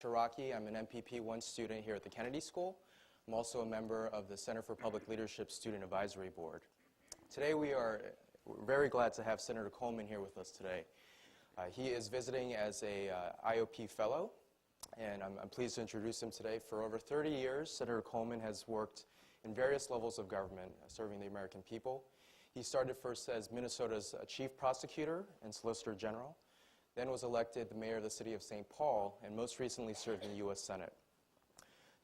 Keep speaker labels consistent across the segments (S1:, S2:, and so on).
S1: Shiraki. I'm an MPP1 student here at the Kennedy School. I'm also a member of the Center for Public Leadership Student Advisory Board. Today we're very glad to have Senator Coleman here with us today. He is visiting as a IOP fellow, and I'm pleased to introduce him today. For over 30 years, Senator Coleman has worked in various levels of government, serving the American people. He started first as Minnesota's Chief Prosecutor and Solicitor General, then was elected the mayor of the city of St. Paul, and most recently served in the U.S. Senate.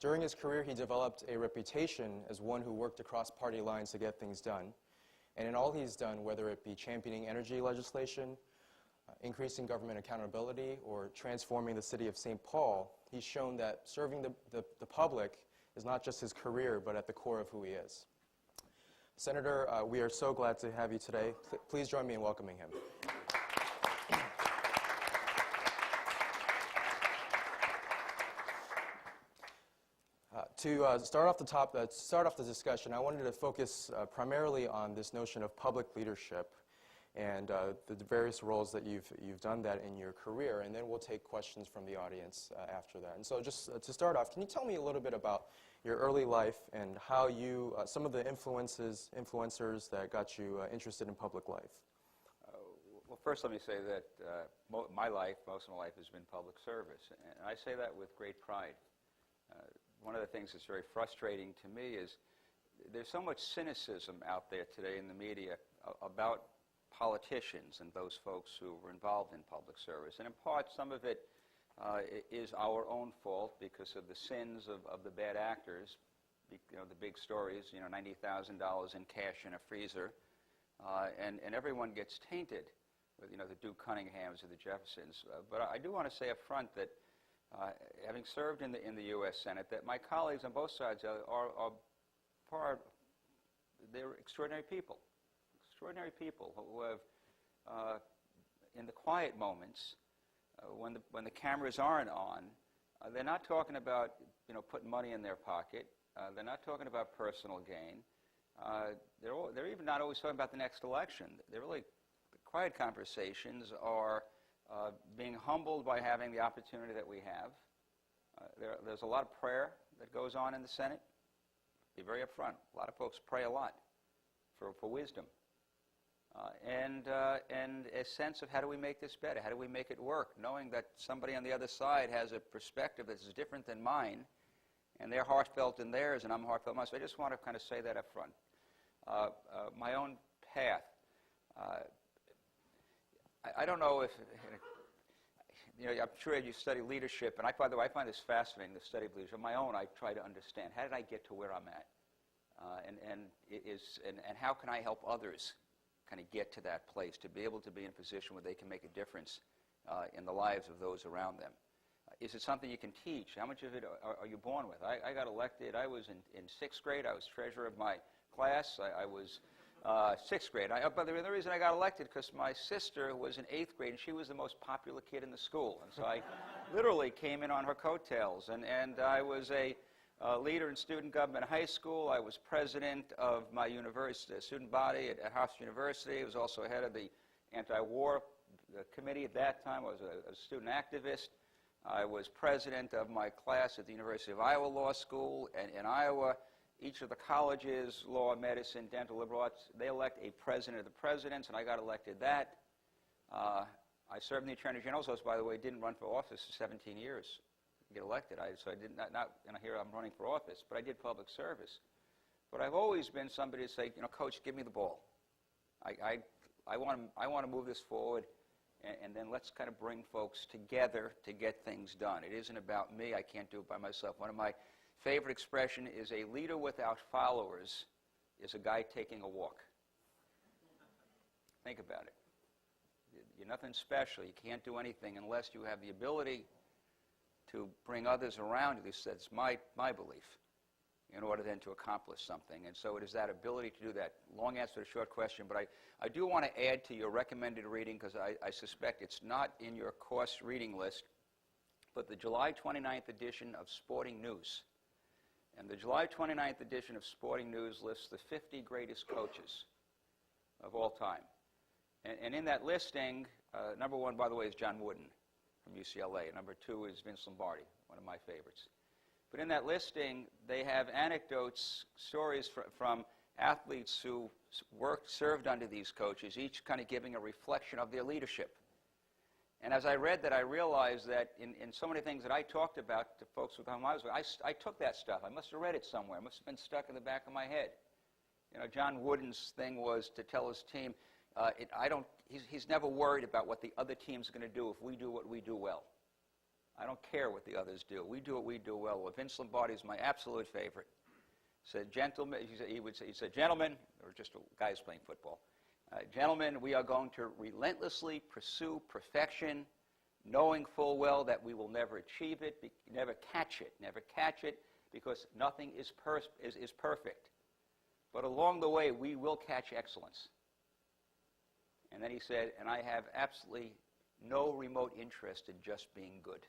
S1: During his career, he developed a reputation as one who worked across party lines to get things done. And in all he's done, whether it be championing energy legislation, increasing government accountability, or transforming the city of St. Paul, he's shown that serving the public is not just his career, but at the core of who he is. Senator, we are so glad to have you today. Please join me in welcoming him. To start off the discussion, I wanted to focus primarily on this notion of public leadership and the various roles that you've done that in your career, and then we'll take questions from the audience after that. And so just to start off, can you tell me a little bit about your early life and how you, some of the influencers that got you interested in public life?
S2: Well, first let me say that most of my life has been public service, and I say that with great pride. One of the things that's very frustrating to me is there's so much cynicism out there today in the media about politicians and those folks who were involved in public service. And in part, some of it is our own fault because of the sins of the bad actors. You know, the big stories, you know, $90,000 in cash in a freezer, and everyone gets tainted with, you know, the Duke Cunninghams or the Jeffersons. But I do want to say up front that having served in the U.S. Senate, that my colleagues on both sides they're extraordinary people who have, in the quiet moments, when the cameras aren't on, they're not talking about, you know, putting money in their pocket. They're not talking about personal gain. They're even not always talking about the next election. They're really, the quiet conversations are being humbled by having the opportunity that we have. There's a lot of prayer that goes on in the Senate. Be very upfront. A lot of folks pray a lot for wisdom. And a sense of how do we make this better? How do we make it work? Knowing that somebody on the other side has a perspective that's different than mine, and they're heartfelt in theirs, and I'm heartfelt in mine. So I just want to kind of say that up front. My own path. I don't know if, you know, I'm sure you study leadership, and by the way, I find this fascinating, the study of leadership. On my own, I try to understand, how did I get to where I'm at? And how can I help others kind of get to that place, to be able to be in a position where they can make a difference in the lives of those around them? Is it something you can teach? How much of it are you born with? I got elected. I was in 6th grade. I was treasurer of my class. I was 6th grade. But the reason I got elected because my sister was in 8th grade, and she was the most popular kid in the school. And so I literally came in on her coattails. And I was a leader in student government in high school. I was president of my university student body at Hofstra University. I was also head of the anti-war committee at that time. I was a student activist. I was president of my class at the University of Iowa Law School. And in Iowa, each of the colleges, law, medicine, dental, liberal arts, they elect a president of the presidents, and I got elected that. I served in the Attorney General's office, by the way, didn't run for office for 17 years to get elected. So I did not and here I'm running for office, but I did public service. But I've always been somebody to say, you know, Coach, give me the ball. I want to move this forward, and then let's kind of bring folks together to get things done. It isn't about me. I can't do it by myself. One of my favorite expression is a leader without followers is a guy taking a walk. Think about it. You're nothing special. You can't do anything unless you have the ability to bring others around you. At least that's my belief, in order then to accomplish something. And so it is that ability to do that. Long answer to a short question, but I do want to add to your recommended reading, because I suspect it's not in your course reading list, but the July 29th edition of Sporting News. And the July 29th edition of Sporting News lists the 50 greatest coaches of all time. And in that listing, number one, by the way, is John Wooden. from UCLA. Number 2 is Vince Lombardi, one of my favorites. But in that listing, they have anecdotes, stories from athletes who served under these coaches, each kind of giving a reflection of their leadership. And as I read that, I realized that in so many things that I talked about to folks with whom I was with, I took that stuff. I must have read it somewhere. It must have been stuck in the back of my head. You know, John Wooden's thing was to tell his team, he's never worried about what the other team's going to do if we do what we do well. I don't care what the others do. We do what we do well. Well, Vince Lombardi is my absolute favorite. Said, gentlemen, he said, gentlemen, or just guys playing football, gentlemen, we are going to relentlessly pursue perfection, knowing full well that we will never achieve it, never catch it, because nothing is perfect. But along the way, we will catch excellence. And then he said, and I have absolutely no remote interest in just being good.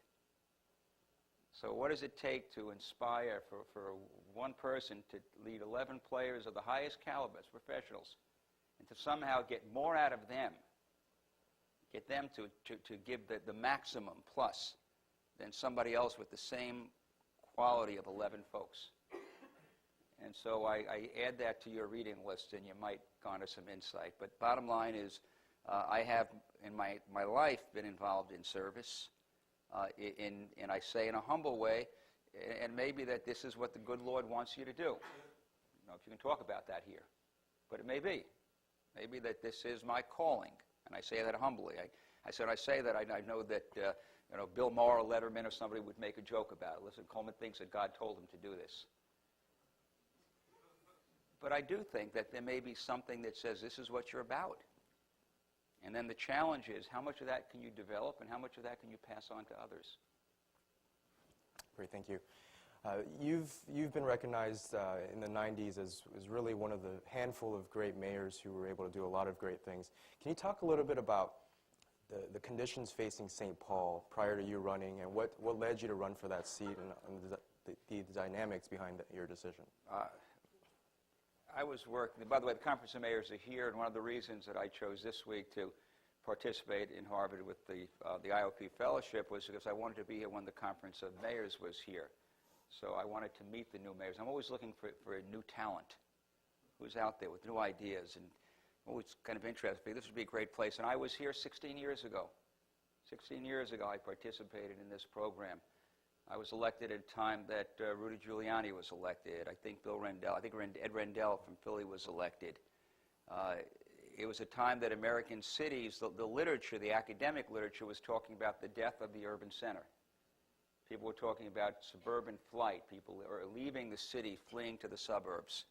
S2: So what does it take to inspire for one person to lead 11 players of the highest caliber, professionals, and to somehow get more out of them, get them to give the maximum plus than somebody else with the same quality of 11 folks? And so I add that to your reading list, and you might garner some insight. But bottom line is, I have in my life been involved in service, and I say in a humble way, and maybe that this is what the good Lord wants you to do. I don't know if you can talk about that here, but it may be. Maybe that this is my calling, and I say that humbly. I say that I know that Bill Maher or Letterman or somebody would make a joke about it. Listen, Coleman thinks that God told him to do this. But I do think that there may be something that says this is what you're about. And then the challenge is, how much of that can you develop and how much of that can you pass on to others?
S1: Great, thank you. You've been recognized in the 90s as really one of the handful of great mayors who were able to do a lot of great things. Can you talk a little bit about the conditions facing St. Paul prior to you running, and what led you to run for that seat, and the dynamics behind your decision?
S2: I was working, by the way, the Conference of Mayors are here, and one of the reasons that I chose this week to participate in Harvard with the IOP Fellowship was because I wanted to be here when the Conference of Mayors was here. So I wanted to meet the new mayors. I'm always looking for a new talent who's out there with new ideas, and always kind of interested. This would be a great place. And I was here 16 years ago. 16 years ago, I participated in this program. I was elected at a time that Rudy Giuliani was elected. I think Ed Rendell from Philly was elected. It was a time that American cities, the literature, the academic literature, was talking about the death of the urban center. People were talking about suburban flight. People are leaving the city, fleeing to the suburbs.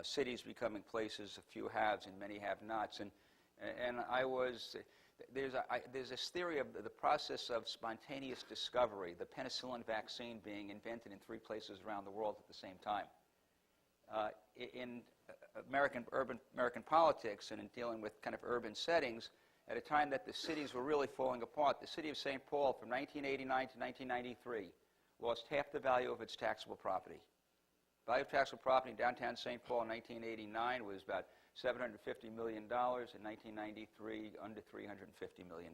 S2: Cities becoming places a few haves and many have-nots. And I was... There's this theory of the process of spontaneous discovery, the penicillin vaccine being invented in 3 places around the world at the same time. In American politics and in dealing with kind of urban settings, at a time that the cities were really falling apart, the city of St. Paul from 1989 to 1993 lost half the value of its taxable property. Value of taxable property in downtown St. Paul in 1989 was about $750 million. In 1993, under $350 million.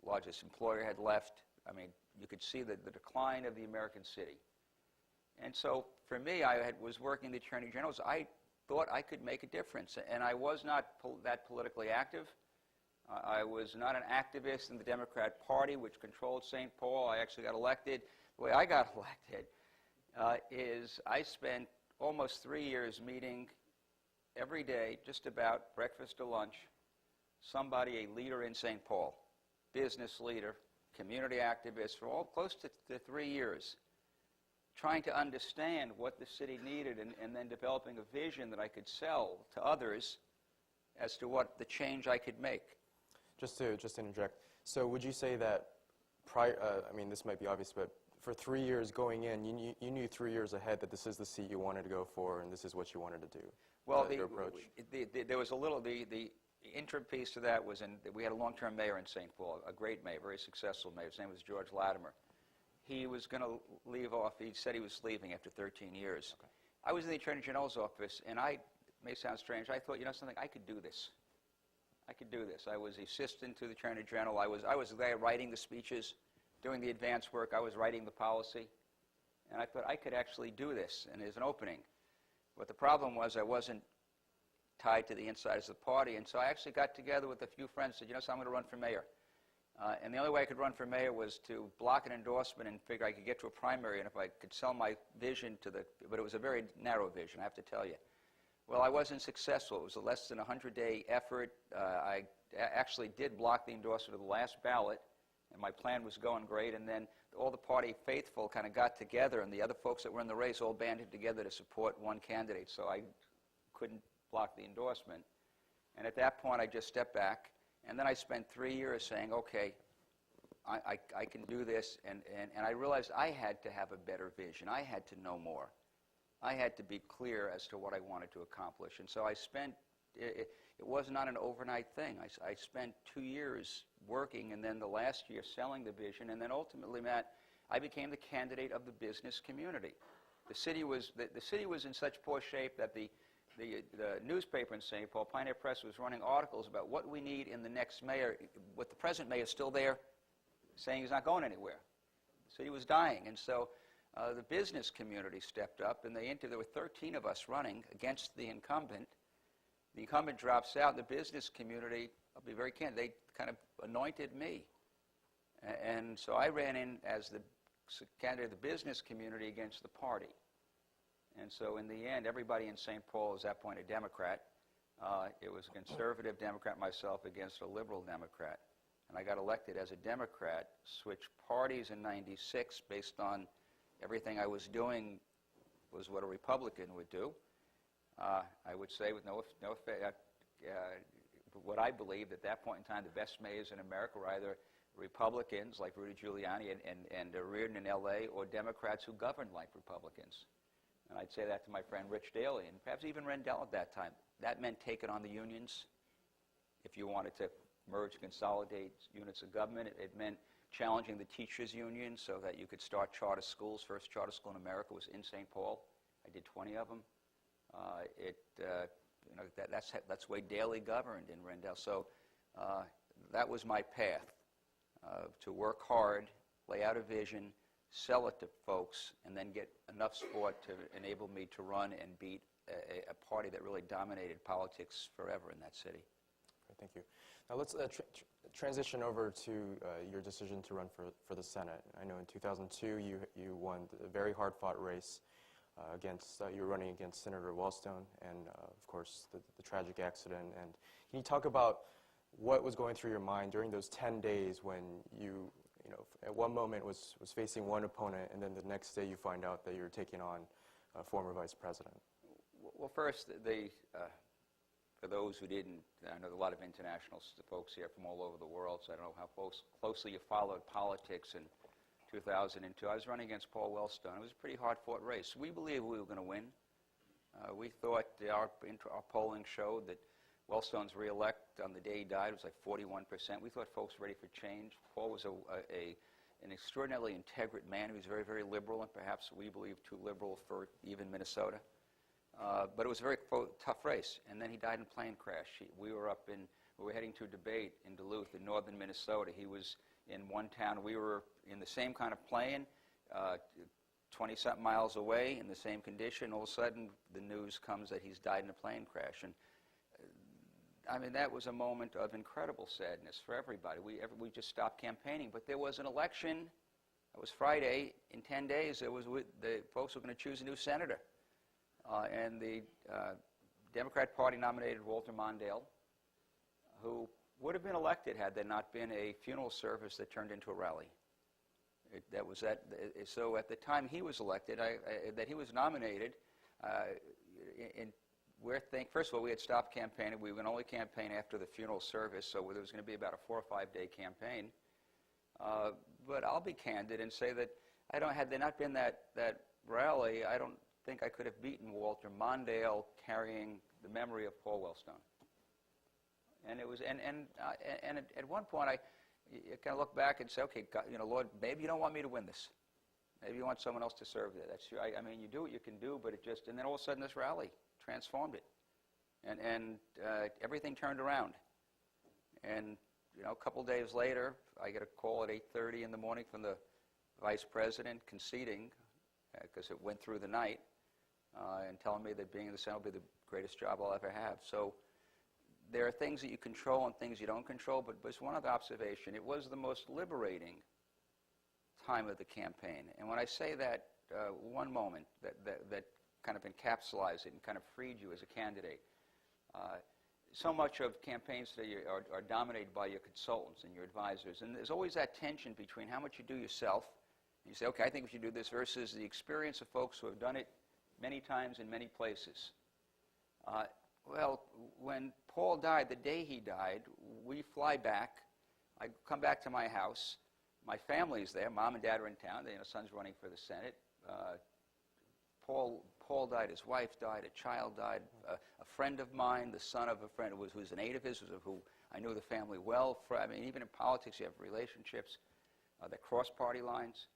S2: Largest employer had left. I mean, you could see the decline of the American city. And so, for me, I was working the Attorney General. So I thought I could make a difference. And I was not that politically active. I was not an activist in the Democrat Party, which controlled St. Paul. I actually got elected. The way I got elected is I spent almost 3 years meeting every day, just about breakfast to lunch, somebody, a leader in St. Paul, business leader, community activist, for all close to 3 years, trying to understand what the city needed and then developing a vision that I could sell to others as to what the change I could make.
S1: Just to interject, so would you say that prior, I mean, this might be obvious, but for 3 years going in, you knew 3 years ahead that this is the seat you wanted to go for and this is what you wanted to do?
S2: Well,
S1: your approach?
S2: There was a little, the interim piece to that was we had a long-term mayor in St. Paul, a great mayor, very successful mayor. His name was George Latimer. He was going to leave off, he said he was leaving after 13 years. Okay. I was in the Attorney General's office, and it may sound strange, I thought, you know something, I could do this. I could do this. I was the assistant to the Attorney General. I was there writing the speeches, doing the advance work. I was writing the policy. And I thought I could actually do this, and there's an opening. But the problem was I wasn't tied to the insiders of the party, and so I actually got together with a few friends and said, you know, so I'm going to run for mayor. And the only way I could run for mayor was to block an endorsement and figure I could get to a primary, and if I could sell my vision to the, but it was a very narrow vision, I have to tell you. Well, I wasn't successful. It was a less than 100-day effort. I actually did block the endorsement of the last ballot, and my plan was going great, and then all the party faithful kind of got together, and the other folks that were in the race all banded together to support one candidate, so I couldn't block the endorsement. And at that point, I just stepped back, and then I spent 3 years saying, okay, I can do this, and I realized I had to have a better vision. I had to know more. I had to be clear as to what I wanted to accomplish. And so I spent, it was not an overnight thing. I spent 2 years working, and then the last year selling the vision, and then ultimately, Matt, I became the candidate of the business community. The city was in such poor shape that the newspaper in St. Paul, Pioneer Press, was running articles about what we need in the next mayor, with the present mayor still there, saying he's not going anywhere. The city was dying, and so the business community stepped up, and there were 13 of us running against the incumbent. The incumbent drops out. The business community, I'll be very candid, they kind of anointed me. And so I ran in as the candidate of the business community against the party. And so in the end, everybody in St. Paul was at that point a Democrat. It was a conservative Democrat, myself, against a liberal Democrat. And I got elected as a Democrat, switched parties in '96 based on everything I was doing was what a Republican would do. I would say with no what I believed at that point in time, the best mayors in America were either Republicans like Rudy Giuliani and Reardon in L.A. or Democrats who governed like Republicans. And I'd say that to my friend Rich Daley and perhaps even Rendell at that time. That meant taking on the unions. If you wanted to merge, consolidate units of government, it meant challenging the teachers' union so that you could start charter schools. First charter school in America was in St. Paul. I did 20 of them. That's the way Daley governed in Rendell. So that was my path, to work hard, lay out a vision, sell it to folks, and then get enough support to enable me to run and beat a party that really dominated politics forever in that city.
S1: Thank you. Now let's transition over to your decision to run for the Senate. I know in 2002 you won a very hard-fought race you were running against Senator Wellstone and, of course, the tragic accident. And can you talk about what was going through your mind during those 10 days when you at one moment was facing one opponent, and then the next day you find out that you're taking on a former vice president?
S2: Well, first, for those who didn't, I know a lot of international folks here from all over the world, so I don't know how closely you followed politics in 2002. I was running against Paul Wellstone. It was a pretty hard-fought race. We believed we were going to win. We thought our polling showed that Wellstone's re-elect on the day he died was like 41%. We thought folks were ready for change. Paul was an extraordinarily integrate man. He was very, very liberal, and perhaps we believe too liberal for even Minnesota. But it was a very tough race. And then he died in a plane crash. We were heading to a debate in Duluth in northern Minnesota. He was in one town. We were in the same kind of plane, 20-something miles away in the same condition. All of a sudden, the news comes that he's died in a plane crash. And I mean, that was a moment of incredible sadness for everybody. We just stopped campaigning. But there was an election. It was Friday. In 10 days, the folks were going to choose a new senator. And the Democrat Party nominated Walter Mondale, who would have been elected had there not been a funeral service that turned into a rally. So at the time he was elected, that he was nominated, first of all, we had stopped campaigning. We would only campaign after the funeral service, so there was going to be about a 4 or 5 day campaign. But I'll be candid and say that had there not been that rally, I don't think I could have beaten Walter Mondale carrying the memory of Paul Wellstone. And it was, and at one point you kind of look back and say, okay, God, Lord, maybe you don't want me to win this. Maybe you want someone else to serve there. That's true. I mean, you do what you can do, but and then all of a sudden this rally transformed it, and everything turned around. And, you know, a couple days later, I get a call at 8:30 in the morning from the vice president conceding, because it went through the night, and telling me that being in the Senate will be the greatest job I'll ever have. So there are things that you control and things you don't control, but there's one other observation. It was the most liberating time of the campaign. And when I say that, one moment that kind of encapsulates it and kind of freed you as a candidate. So much of campaigns today are dominated by your consultants and your advisors, and there's always that tension between how much you do yourself, and you say, okay, I think we should do this, versus the experience of folks who have done it many times in many places. Well, when Paul died, the day he died, we fly back. I come back to my house. My family's there. Mom and Dad are in town. The son's running for the Senate. Paul died. His wife died. A child died. A friend of mine, the son of a friend who's an aide of his, who I knew the family well. I mean, even in politics, you have relationships that cross party lines.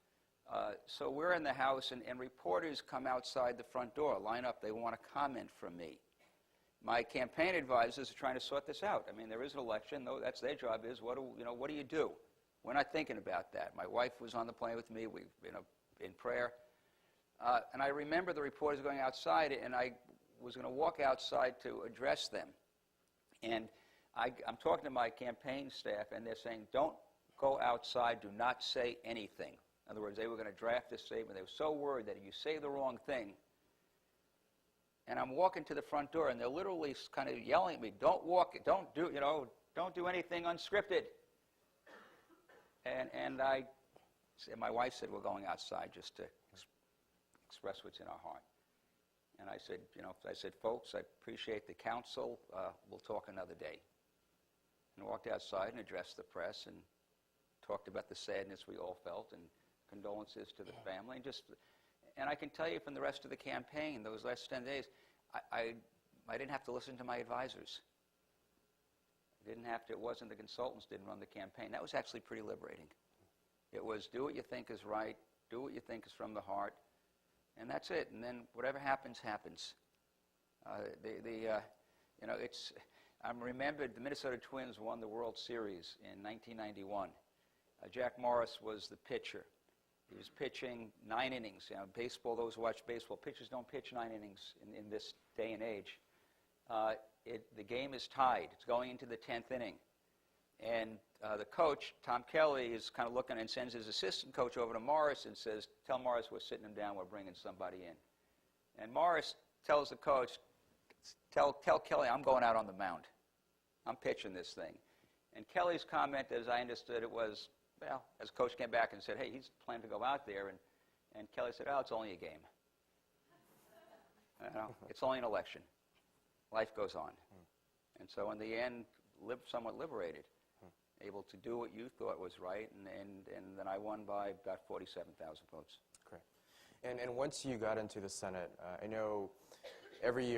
S2: So we're in the house, and reporters come outside the front door, line up. They want to comment from me. My campaign advisors are trying to sort this out. I mean, there is an election. No, that's their job. Is what do you do? We're not thinking about that. My wife was on the plane with me. We've been in prayer. And I remember the reporters going outside, and I was going to walk outside to address them. And I'm talking to my campaign staff, and they're saying, don't go outside. Do not say anything. In other words, they were going to draft this statement. They were so worried that if you say the wrong thing, and I'm walking to the front door, and they're literally kind of yelling at me, don't do anything unscripted. And my wife said, we're going outside just to express what's in our heart. And I said, folks, I appreciate the counsel. We'll talk another day. And walked outside and addressed the press and talked about the sadness we all felt and condolences to the family. And I can tell you from the rest of the campaign, those last 10 days, I didn't have to listen to my advisors. It wasn't the consultants didn't run the campaign. That was actually pretty liberating. It was do what you think is right, do what you think is from the heart, and that's it. And then whatever happens, happens. I'm remembered the Minnesota Twins won the World Series in 1991. Jack Morris was the pitcher. He was pitching 9 innings. Baseball, those who watch baseball, pitchers don't pitch 9 innings in this day and age. The game is tied. It's going into the 10th inning. And the coach, Tom Kelly, is kind of looking and sends his assistant coach over to Morris and says, tell Morris we're sitting him down, we're bringing somebody in. And Morris tells the coach, tell Kelly I'm going out on the mound. I'm pitching this thing. And Kelly's comment, as I understood it, was, well, as coach came back and said, hey, he's planning to go out there. And Kelly said, oh, it's only a game. It's only an election. Life goes on. And so in the end, somewhat liberated, able to do what you thought was right, and then I won by about 47,000 votes.
S1: Great. And once you got into the Senate, I know every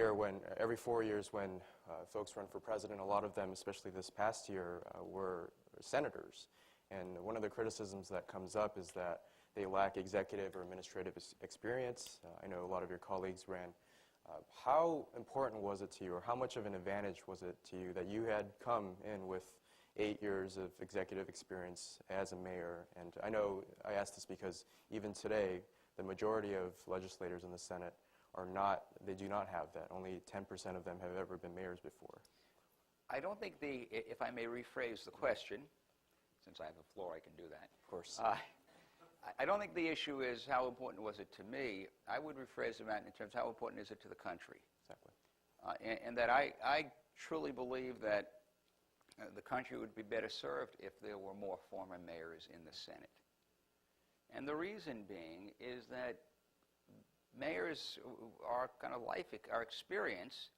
S1: 4 years when folks run for president, a lot of them, especially this past year, were senators. And one of the criticisms that comes up is that they lack executive or administrative experience. I know a lot of your colleagues ran. How important was it to you, or how much of an advantage was it to you that you had come in with 8 years of executive experience as a mayor? And I know I ask this because even today, the majority of legislators in the Senate they do not have that. Only 10% of them have ever been mayors before.
S2: I don't think if I may rephrase the question, since I have the floor, I can do that.
S1: Of course.
S2: I don't think the issue is how important was it to me. I would rephrase it in terms of how important is it to the country.
S1: Exactly.
S2: And that I truly believe that the country would be better served if there were more former mayors in the Senate. And the reason being is that mayors, our experience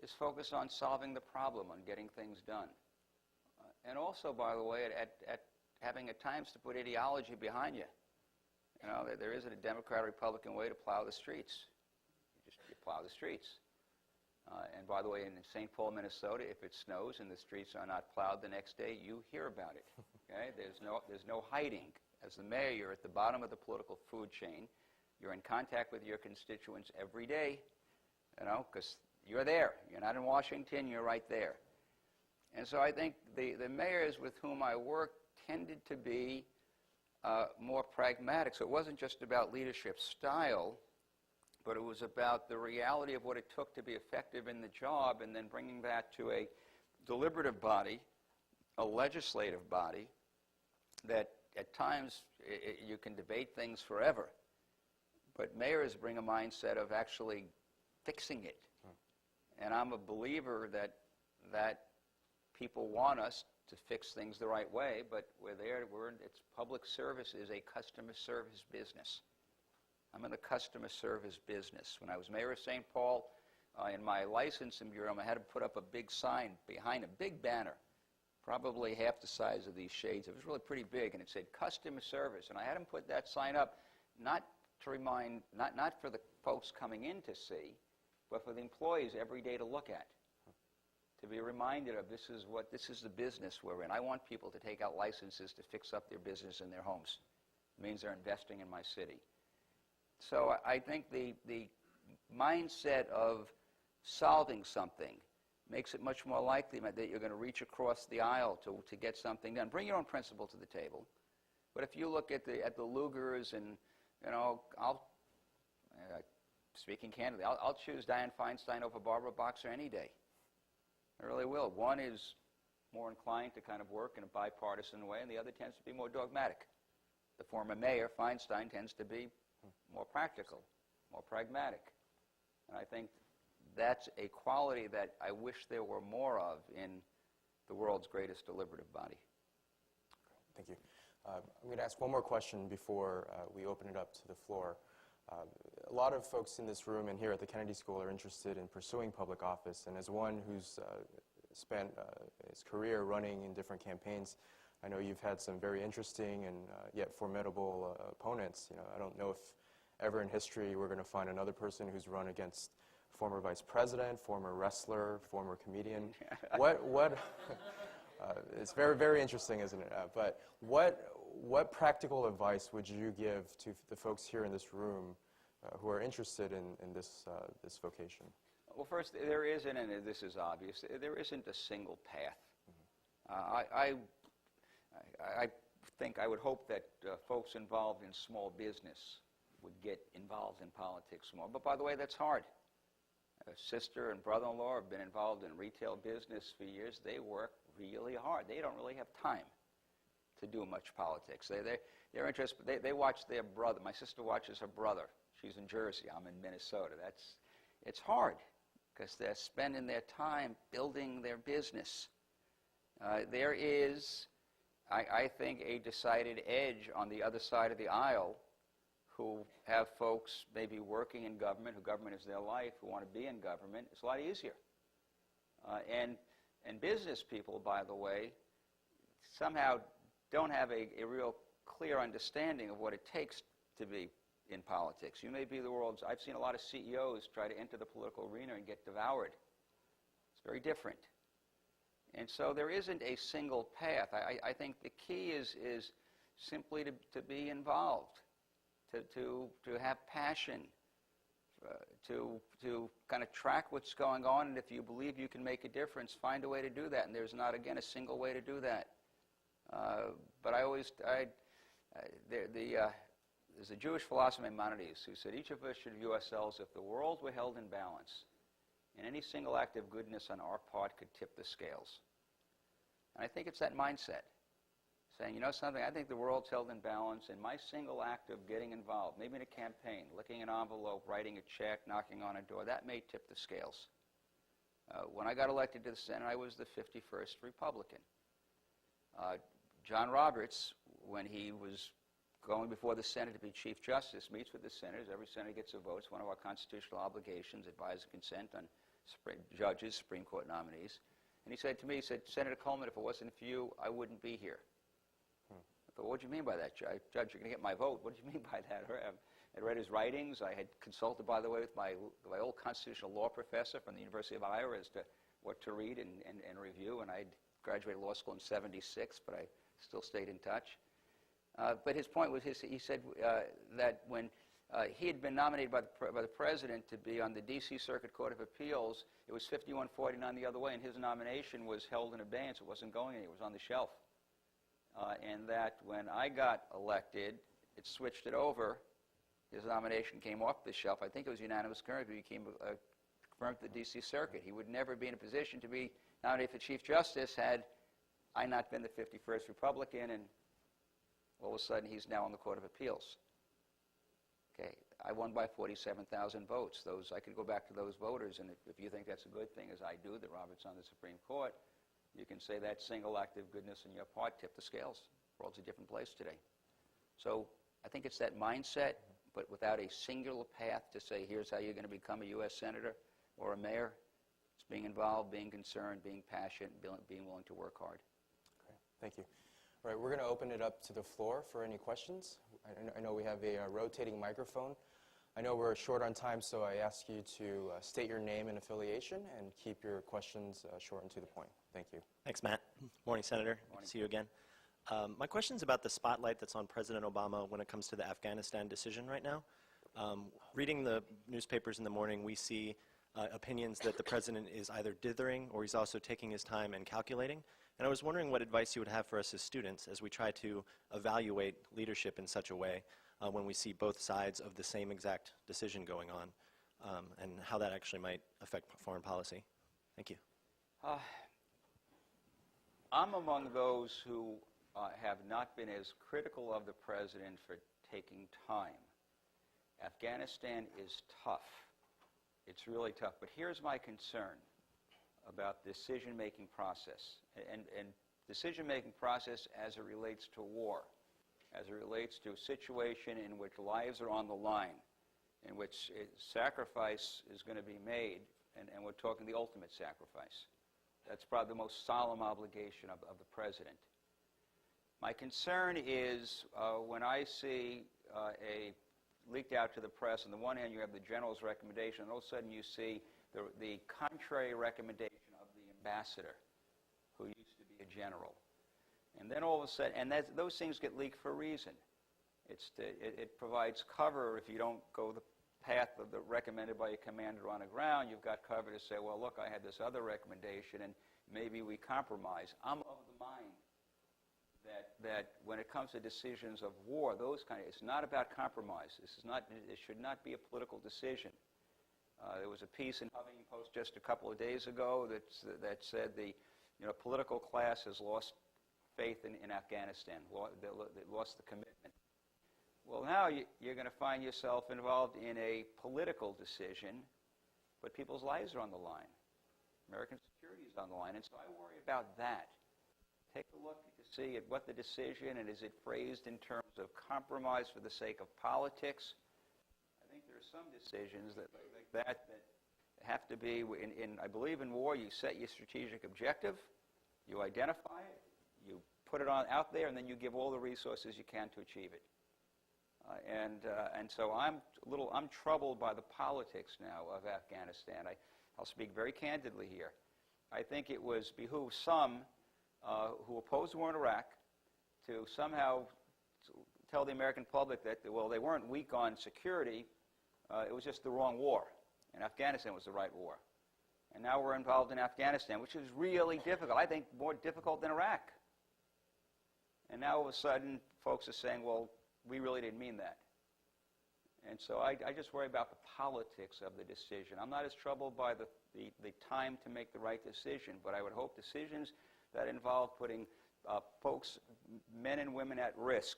S2: is focused on solving the problem, on getting things done. And also, by the way, at having at times to put ideology behind you. There isn't a Democrat or Republican way to plow the streets. You plow the streets. And by the way, in St. Paul, Minnesota, if it snows and the streets are not plowed the next day, you hear about it. Okay? There's no hiding. As the mayor, you're at the bottom of the political food chain. You're in contact with your constituents every day, because you're there. You're not in Washington, you're right there. And so I think the mayors with whom I worked tended to be more pragmatic. So it wasn't just about leadership style, but it was about the reality of what it took to be effective in the job, and then bringing that to a deliberative body, a legislative body, that at times you can debate things forever. But mayors bring a mindset of actually fixing it. And I'm a believer that people want us to fix things the right way, but it's public service is a customer service business. I'm in the customer service business. When I was mayor of St. Paul, in my licensing bureau, I had to put up a big sign behind a big banner, probably half the size of these shades. It was really pretty big, and it said customer service. And I had them put that sign up not to remind, not for the folks coming in to see, but for the employees every day to look at, to be reminded of this is the business we're in. I want people to take out licenses to fix up their business in their homes. It means they're investing in my city. So I think the mindset of solving something makes it much more likely that you're going to reach across the aisle to get something done. Bring your own principle to the table. But if you look at the Lugers, and speaking candidly, I'll choose Dianne Feinstein over Barbara Boxer any day. I really will. One is more inclined to kind of work in a bipartisan way, and the other tends to be more dogmatic. The former mayor, Feinstein, tends to be more practical, more pragmatic. And I think that's a quality that I wish there were more of in the world's greatest deliberative body.
S1: Thank you. I'm going to ask one more question before we open it up to the floor. A lot of folks in this room and here at the Kennedy School are interested in pursuing public office, and as one who's spent his career running in different campaigns, I know you've had some very interesting and yet formidable opponents. I don't know if ever in history we're going to find another person who's run against former vice president, former wrestler, former comedian. It's very, very interesting, isn't it? But what practical advice would you give to the folks here in this room who are interested in this vocation?
S2: Well, first, there isn't, and this is obvious, there isn't a single path. Mm-hmm. I would hope that folks involved in small business would get involved in politics more. But by the way, that's hard. Sister and brother-in-law have been involved in retail business for years. They work really hard. They don't really have time to do much politics. They're interested. They watch their brother. My sister watches her brother. She's in Jersey. I'm in Minnesota. It's hard because they're spending their time building their business. There is, I think, a decided edge on the other side of the aisle who have folks maybe working in government, who government is their life, who want to be in government. It's a lot easier. And business people, by the way, somehow don't have a real clear understanding of what it takes to be in politics. You may be the world's, I've seen a lot of CEOs try to enter the political arena and get devoured. It's very different. And so there isn't a single path. I think the key is simply to be involved, to have passion, to kind of track what's going on, and if you believe you can make a difference, find a way to do that. And there's not, again, a single way to do that. But there's a Jewish philosopher, Maimonides, who said, each of us should view ourselves if the world were held in balance, and any single act of goodness on our part could tip the scales. And I think it's that mindset, saying, you know something, I think the world's held in balance, and my single act of getting involved, maybe in a campaign, licking an envelope, writing a check, knocking on a door, that may tip the scales. When I got elected to the Senate, I was the 51st Republican. John Roberts, when he was going before the Senate to be Chief Justice, meets with the senators. Every senator gets a vote. It's one of our constitutional obligations, advise and consent on judges, Supreme Court nominees. And he said to me, Senator Coleman, if it wasn't for you, I wouldn't be here. I thought, what do you mean by that, Judge? You're going to get my vote. What do you mean by that? I read his writings. I had consulted, by the way, with my old constitutional law professor from the University of Iowa as to what to read and review. And I graduated law school in '76, but I still stayed in touch. But his point was, he said that when He had been nominated by the president to be on the D.C. Circuit Court of Appeals. It was 51-49 the other way, and his nomination was held in abeyance. It wasn't going anywhere. It was on the shelf. And that when I got elected, it switched it over. His nomination came off the shelf. I think it was unanimous concurrence. He became confirmed to the D.C. Circuit. He would never be in a position to be nominated for Chief Justice had I not been the 51st Republican, and all of a sudden he's now on the Court of Appeals. Okay, I won by 47,000 votes. I could go back to those voters, and if you think that's a good thing, as I do, that Robert's on the Supreme Court, you can say that single act of goodness on your part tipped the scales. The world's a different place today. So I think it's that mindset, but without a singular path to say, here's how you're going to become a U.S. Senator or a mayor. It's being involved, being concerned, being passionate, being willing to work hard.
S1: Okay, thank you. All right, we're going to open it up to the floor for any questions. I know we have a rotating microphone. I know we're short on time, so I ask you to state your name and affiliation and keep your questions short and to the point. Thank you.
S3: Thanks, Matt. Morning, Senator. Good to see you again. My question's about the spotlight that's on President Obama when it comes to the Afghanistan decision right now. Reading the newspapers in the morning, we see opinions that the president is either dithering or he's also taking his time and calculating. And I was wondering what advice you would have for us as students as we try to evaluate leadership in such a way when we see both sides of the same exact decision going on, and how that actually might affect foreign policy. Thank you.
S2: I'm among those who have not been as critical of the president for taking time. Afghanistan is tough. It's really tough. But here's my concern about decision-making process and decision-making process as it relates to war, as it relates to a situation in which lives are on the line, in which sacrifice is going to be made, and we're talking the ultimate sacrifice. That's probably the most solemn obligation of the president. My concern is when I see leaked out to the press, on the one hand you have the general's recommendation, and all of a sudden you see the contrary recommendation of the ambassador, who used to be a general. And then all of a sudden, and those things get leaked for a reason. It provides cover if you don't go the path recommended by a commander on the ground. You've got cover to say, well, look, I had this other recommendation, and maybe we compromise. I'm of the mind that when it comes to decisions of war, it's not about compromise. It should not be a political decision. There was a piece in Huffington Post just a couple of days ago that said the political class has lost faith in Afghanistan, lost the commitment. Well, now you're going to find yourself involved in a political decision, but people's lives are on the line. American security is on the line, and so I worry about that. Take a look to see what the decision, and is it phrased in terms of compromise for the sake of politics? I think there are some decisions that have to be, I believe in war, you set your strategic objective, you identify it, you put it out there, and then you give all the resources you can to achieve it. And so I'm troubled by the politics now of Afghanistan. I'll speak very candidly here. I think it behooved some who opposed the war in Iraq to somehow tell the American public that, well, they weren't weak on security, it was just the wrong war, and Afghanistan was the right war. And now we're involved in Afghanistan, which is really difficult, I think more difficult than Iraq. And now all of a sudden, folks are saying, well, we really didn't mean that. And so I just worry about the politics of the decision. I'm not as troubled by the time to make the right decision, but I would hope decisions that involve putting folks, men and women at risk,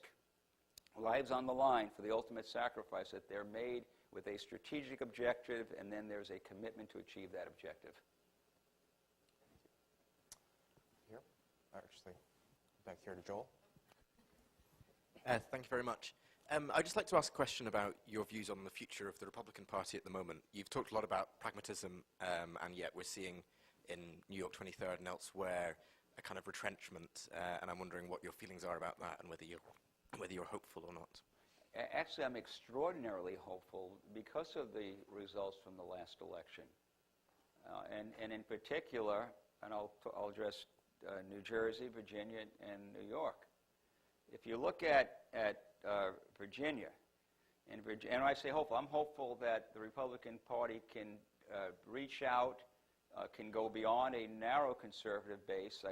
S2: lives on the line for the ultimate sacrifice, that they're made with a strategic objective, and then there's a commitment to achieve that objective.
S1: Here, actually, back here to Joel.
S4: Thank you very much. I'd just like to ask a question about your views on the future of the Republican Party at the moment. You've talked a lot about pragmatism, and yet we're seeing in New York 23rd and elsewhere a kind of retrenchment, and I'm wondering what your feelings are about that and whether you're hopeful or not.
S2: Actually, I'm extraordinarily hopeful because of the results from the last election. And in particular, and I'll address New Jersey, Virginia, and New York. If you look at Virginia, And when I say hopeful, I'm hopeful that the Republican Party can reach out, can go beyond a narrow conservative base.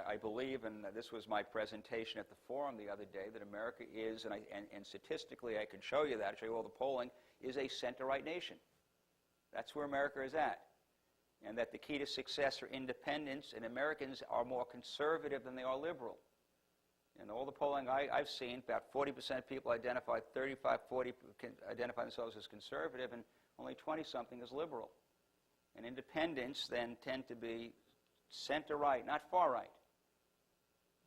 S2: I believe, and this was my presentation at the forum the other day, that America is, and statistically I can show you that, show you all the polling, is a center-right nation. That's where America is at. And that the key to success are independence, and Americans are more conservative than they are liberal. And all the polling I've seen, about 40% of people identify, 40 identify themselves as conservative, and only 20-something as liberal. And independents then tend to be center-right, not far-right.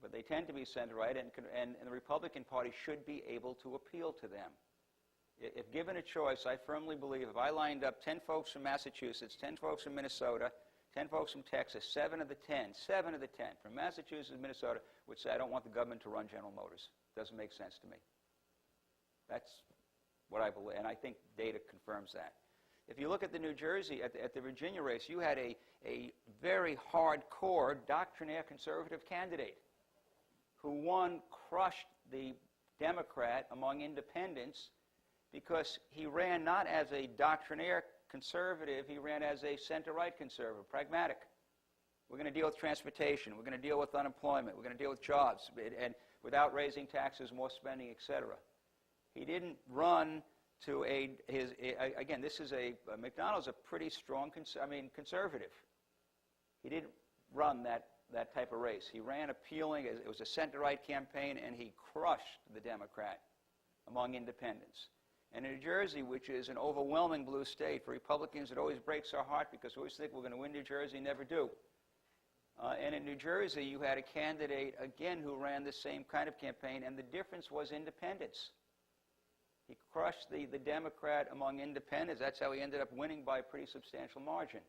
S2: But they tend to be center-right, and the Republican Party should be able to appeal to them. If given a choice, I firmly believe if I lined up 10 folks from Massachusetts, 10 folks from Minnesota, 10 folks from Texas, 7 of the 10 from Massachusetts and Minnesota would say, I don't want the government to run General Motors. Doesn't make sense to me. That's what I believe, and I think data confirms that. If you look at the New Jersey, at the Virginia race, you had a very hardcore doctrinaire conservative candidate who crushed the Democrat among independents because he ran not as a doctrinaire conservative, he ran as a center-right conservative, pragmatic. We're going to deal with transportation, we're going to deal with unemployment, we're going to deal with jobs, and without raising taxes, more spending, etc. He didn't run to again, this is McDonald's a pretty strong, conservative. He didn't run that type of race. He ran appealing, it was a center-right campaign, and he crushed the Democrat among independents. And in New Jersey, which is an overwhelming blue state, for Republicans it always breaks our heart because we always think we're going to win New Jersey, never do. And in New Jersey, you had a candidate, again, who ran the same kind of campaign, and the difference was independence. He crushed the Democrat among independents. That's how he ended up winning by a pretty substantial margin.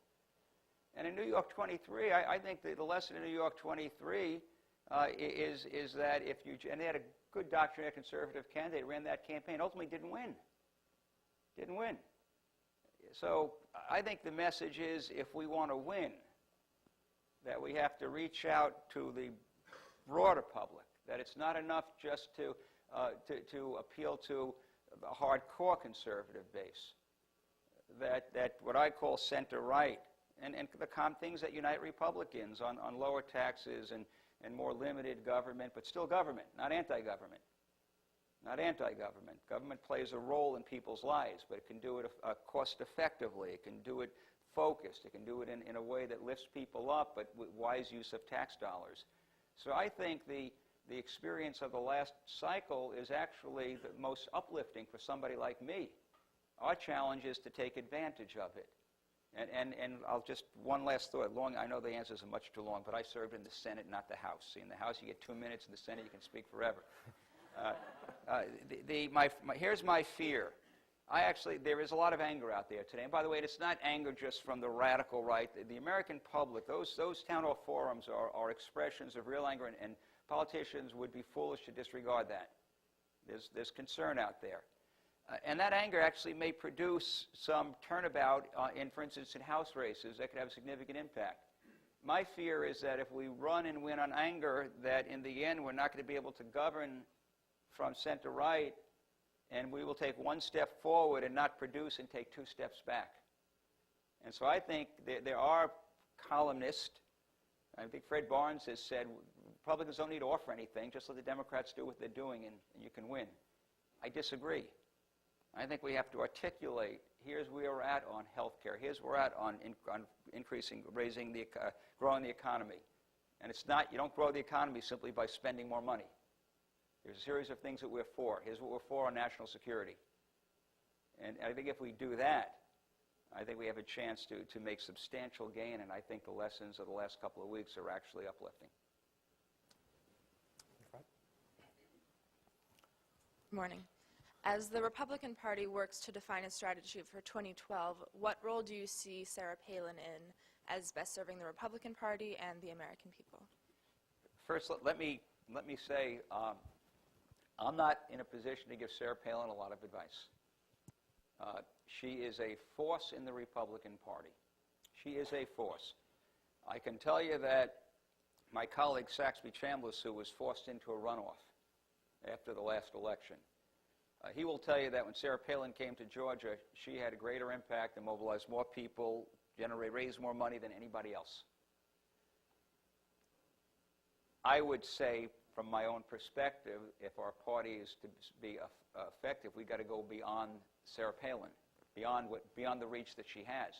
S2: And in New York 23, I think the lesson in New York 23 is that if you, and they had a good doctrinaire conservative candidate, ran that campaign, ultimately didn't win. Didn't win. So I think the message is, if we want to win, that we have to reach out to the broader public, that it's not enough just to appeal to a hardcore conservative base, that what I call center-right, and the things that unite Republicans on lower taxes and more limited government, but still government, not anti-government. Not anti-government. Government plays a role in people's lives, but it can do it cost-effectively. It can do it focused. It can do it in a way that lifts people up, but with wise use of tax dollars. So I think the experience of the last cycle is actually the most uplifting for somebody like me. Our challenge is to take advantage of it. And I'll just, one last thought. I know the answers are much too long, but I served in the Senate, not the House. See, in the House you get 2 minutes, in the Senate you can speak forever. Here's my fear. There is a lot of anger out there today. And by the way, it's not anger just from the radical right. The American public, those town hall forums are expressions of real anger, and politicians would be foolish to disregard that. There's concern out there. And that anger actually may produce some turnabout for instance, in House races that could have a significant impact. My fear is that if we run and win on anger, that in the end we're not going to be able to govern from center-right, and we will take one step forward and not produce and take 2 steps back. And so I think there are columnists, I think Fred Barnes has said, Republicans don't need to offer anything, just let the Democrats do what they're doing and you can win. I disagree. I think we have to articulate, here's where we're at on health care, here's where we're at on growing the economy. And it's not, you don't grow the economy simply by spending more money. There's a series of things that we're for. Here's what we're for on national security. And I think if we do that, I think we have a chance to make substantial gain, and I think the lessons of the last couple of weeks are actually uplifting.
S5: Good morning. As the Republican Party works to define a strategy for 2012, what role do you see Sarah Palin in as best serving the Republican Party and the American people?
S2: First, let me say I'm not in a position to give Sarah Palin a lot of advice. She is a force in the Republican Party. She is a force. I can tell you that my colleague Saxby Chambliss, who was forced into a runoff after the last election, He will tell you that when Sarah Palin came to Georgia, she had a greater impact and mobilized more people, raised more money than anybody else. I would say, from my own perspective, if our party is to be effective, we've got to go beyond Sarah Palin, beyond the reach that she has.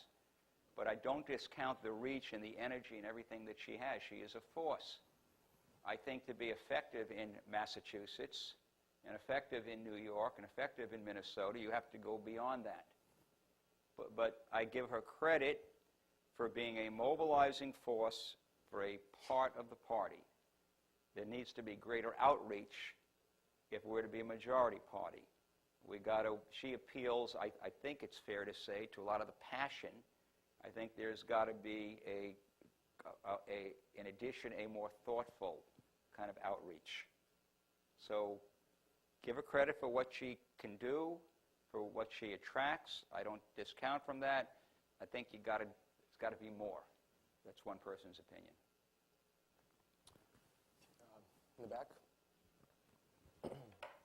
S2: But I don't discount the reach and the energy and everything that she has. She is a force. I think to be effective in Massachusetts, and effective in New York, and effective in Minnesota, you have to go beyond that. But I give her credit for being a mobilizing force for a part of the party. There needs to be greater outreach if we're to be a majority party. She appeals, I think it's fair to say, to a lot of the passion. I think there's got to be, in addition, a more thoughtful kind of outreach. So give her credit for what she can do, for what she attracts. I don't discount from that. I think it's got to be more. That's one person's opinion.
S1: In the back.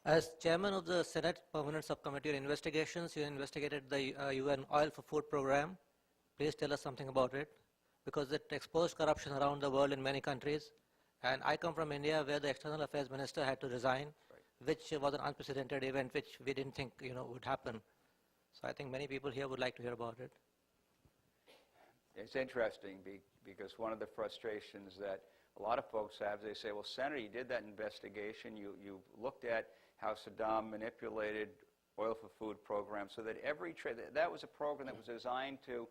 S6: As chairman of the Senate Permanent Subcommittee on Investigations, you investigated the UN Oil for Food program. Please tell us something about it, because it exposed corruption around the world in many countries. And I come from India, where the External Affairs Minister had to resign, which was an unprecedented event, which we didn't think would happen. So I think many people here would like to hear about it.
S2: It's interesting because one of the frustrations that a lot of folks have, they say, well, Senator, you did that investigation. You looked at how Saddam manipulated oil for food programs so that that was a program that was designed to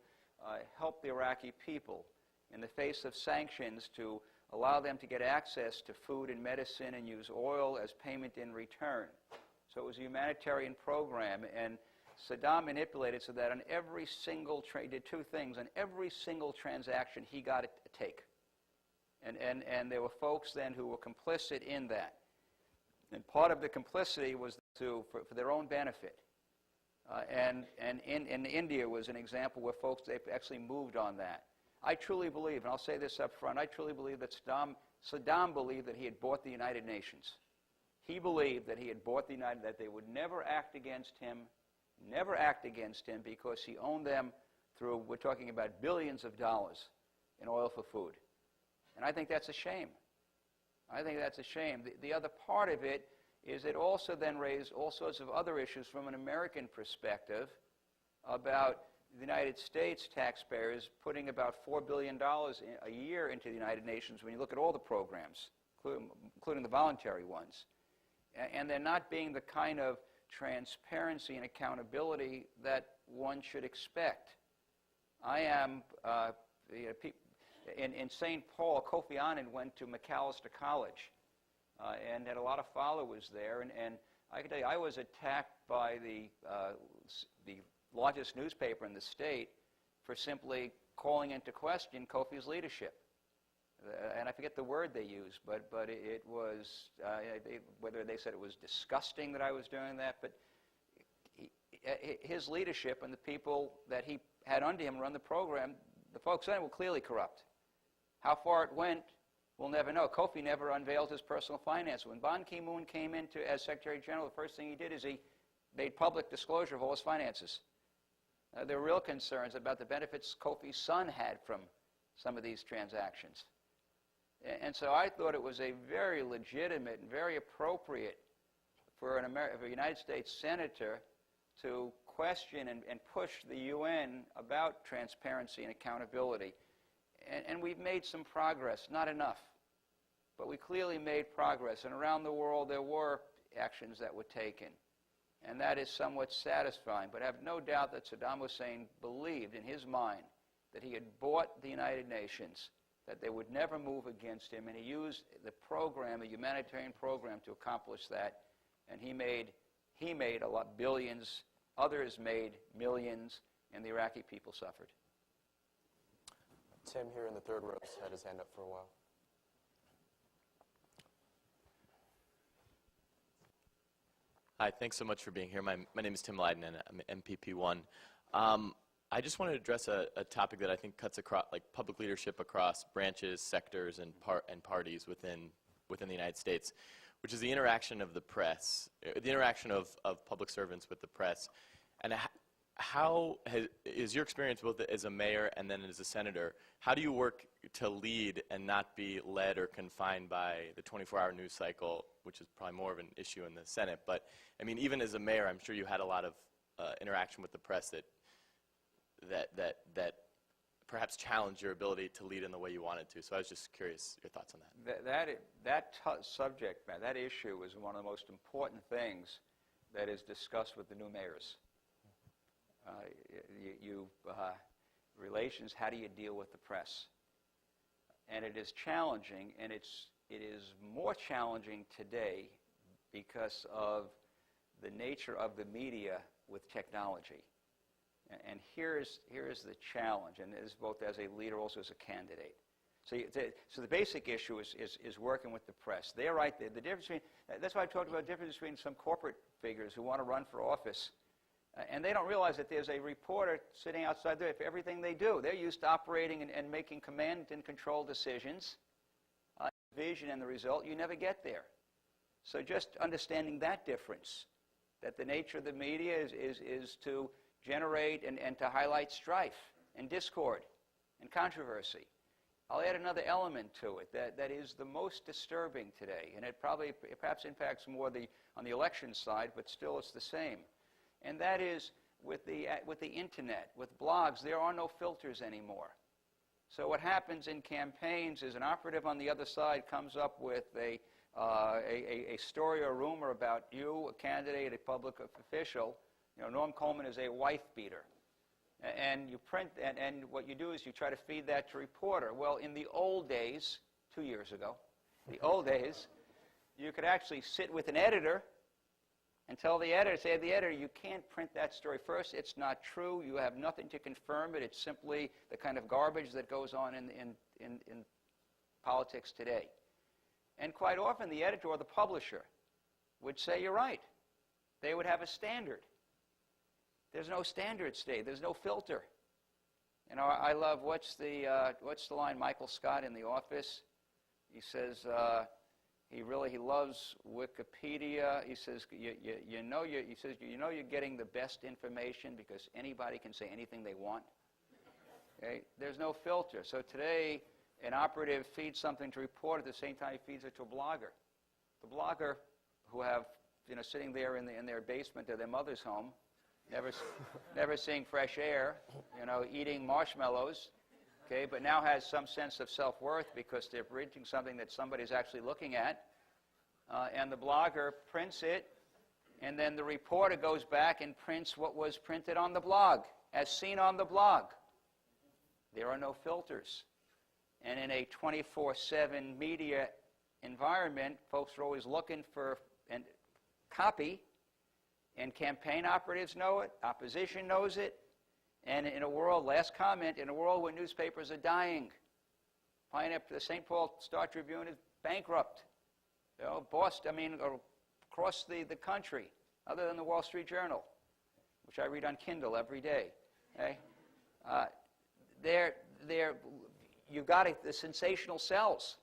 S2: help the Iraqi people in the face of sanctions, to allow them to get access to food and medicine and use oil as payment in return. So it was a humanitarian program, and Saddam manipulated so that on every single he did two things. On every single transaction, he got a take. And there were folks then who were complicit in that. And part of the complicity was for their own benefit. And in India was an example where folks, they actually moved on that. I truly believe, and I'll say this up front, I truly believe that Saddam believed that he had bought the United Nations. He believed that he had bought the United, that they would never act against him, because he owned them through, we're talking about billions of dollars in oil for food. And I think that's a shame. The other part of it is it also then raised all sorts of other issues from an American perspective about the United States taxpayers putting about $4 billion a year into the United Nations when you look at all the programs, including the voluntary ones. And there not being the kind of transparency and accountability that one should expect. I am, in St. Paul, Kofi Annan went to Macalester College and had a lot of followers there. And I can tell you, I was attacked by the largest newspaper in the state for simply calling into question Kofi's leadership. And I forget the word they used, but it was, whether they said it was disgusting that I was doing that, but his leadership and the people that he had under him run the program, the folks in it were clearly corrupt. How far it went, we'll never know. Kofi never unveiled his personal finance. When Ban Ki-moon came in as Secretary General, the first thing he did is he made public disclosure of all his finances. There were real concerns about the benefits Kofi's son had from some of these transactions. And so I thought it was a very legitimate and very appropriate for a United States senator to question and push the UN about transparency and accountability. And we've made some progress, not enough, but we clearly made progress. And around the world there were actions that were taken. And that is somewhat satisfying. But I have no doubt that Saddam Hussein believed in his mind that he had bought the United Nations, that they would never move against him, and he used the program, a humanitarian program, to accomplish that. And he made a lot, billions, others made millions, and the Iraqi people suffered.
S1: Tim here in the third row has had his hand up for a while.
S7: Hi, thanks so much for being here. My name is Tim Leiden, and I'm MPP1. I just wanted to address a topic that I think cuts across, like public leadership across branches, sectors, and parties within the United States. which is the interaction of the press, the interaction of public servants with the press. And how is your experience both as a mayor and then as a senator, how do you work to lead and not be led or confined by the 24-hour news cycle, which is probably more of an issue in the Senate? But, I mean, even as a mayor, I'm sure you had a lot of interaction with the press that perhaps challenged your ability to lead in the way you wanted to. So I was just curious your thoughts on that.
S2: That subject, that issue is one of the most important things that is discussed with the new mayors. Relations, how do you deal with the press? And it is challenging, and it is more challenging today because of the nature of the media with technology. And here is the challenge, and this is both as a leader, also as a candidate. So the basic issue is working with the press. They're right there. The difference between, that's why I talked about the difference between some corporate figures who want to run for office, and they don't realize that there's a reporter sitting outside there for everything they do. They're used to operating and making command and control decisions. Vision and the result, you never get there. So just understanding that difference, that the nature of the media is to generate and to highlight strife and discord and controversy. I'll add another element to it that is the most disturbing today, and it perhaps impacts more on the election side, but still it's the same. And that is with the internet, with blogs, there are no filters anymore. So what happens in campaigns is an operative on the other side comes up with a story or rumor about you, a candidate, a public official. You know, Norm Coleman is a wife beater. And you print, and what you do is you try to feed that to a reporter. Well, in the old days, 2 years ago, the old days, you could actually sit with an editor and tell the editor, say to the editor, you can't print that story first. It's not true. You have nothing to confirm it. It's simply the kind of garbage that goes on in politics today. And quite often, the editor or the publisher would say, you're right. They would have a standard. There's no standard today. There's no filter. You know, I love, what's the line, Michael Scott in The Office? He says, he loves Wikipedia. He says, you know you're getting the best information because anybody can say anything they want. Okay? There's no filter. So today, an operative feeds something to report at the same time he feeds it to a blogger. The blogger, who have, sitting there in their basement of their mother's home, never seeing fresh air, eating marshmallows. Okay, but now has some sense of self-worth because they're printing something that somebody's actually looking at. And the blogger prints it, and then the reporter goes back and prints what was printed on the blog, as seen on the blog. There are no filters. And in a 24/7 media environment, folks are always looking for copy, and campaign operatives know it, opposition knows it. And in a world, last comment, in a world where newspapers are dying, the St. Paul Star-Tribune is bankrupt. Across the country, other than the Wall Street Journal, which I read on Kindle every day. Okay? You've got the sensational sells.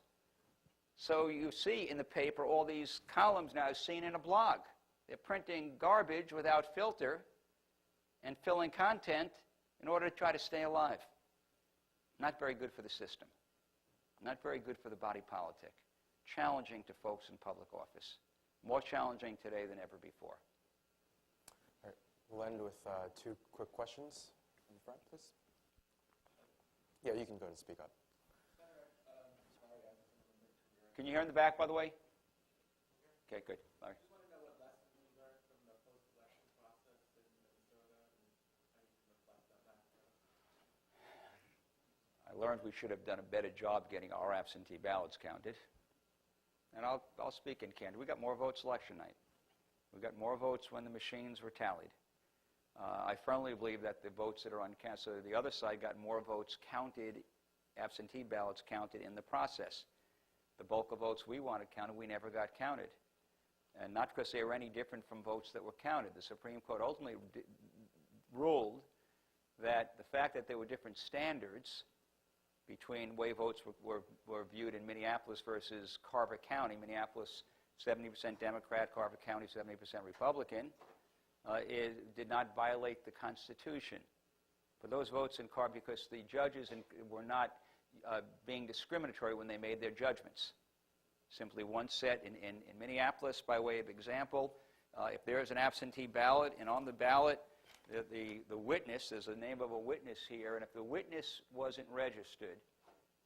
S2: So you see in the paper all these columns now seen in a blog. They're printing garbage without filter and filling content in order to try to stay alive. Not very good for the system. Not very good for the body politic. Challenging to folks in public office. More challenging today than ever before.
S1: All right. We'll end with 2 quick questions in the front, please. Yeah, you can go and speak up.
S2: Can you hear in the back, by the way? Okay, good. All right. I learned we should have done a better job getting our absentee ballots counted. And I'll speak in candor. We got more votes election night. We got more votes when the machines were tallied. I firmly believe that the votes that are uncounted, so the other side got more votes counted, absentee ballots counted in the process. The bulk of votes we wanted counted, we never got counted. And not because they were any different from votes that were counted. The Supreme Court ultimately ruled that the fact that there were different standards between way votes were viewed in Minneapolis versus Carver County. Minneapolis 70% Democrat, Carver County 70% Republican, did not violate the Constitution. For those votes in Carver, because the judges were not being discriminatory when they made their judgments. Simply one set in Minneapolis, by way of example, if there is an absentee ballot, and on the ballot, the witness, there's the name of a witness here, and if the witness wasn't registered,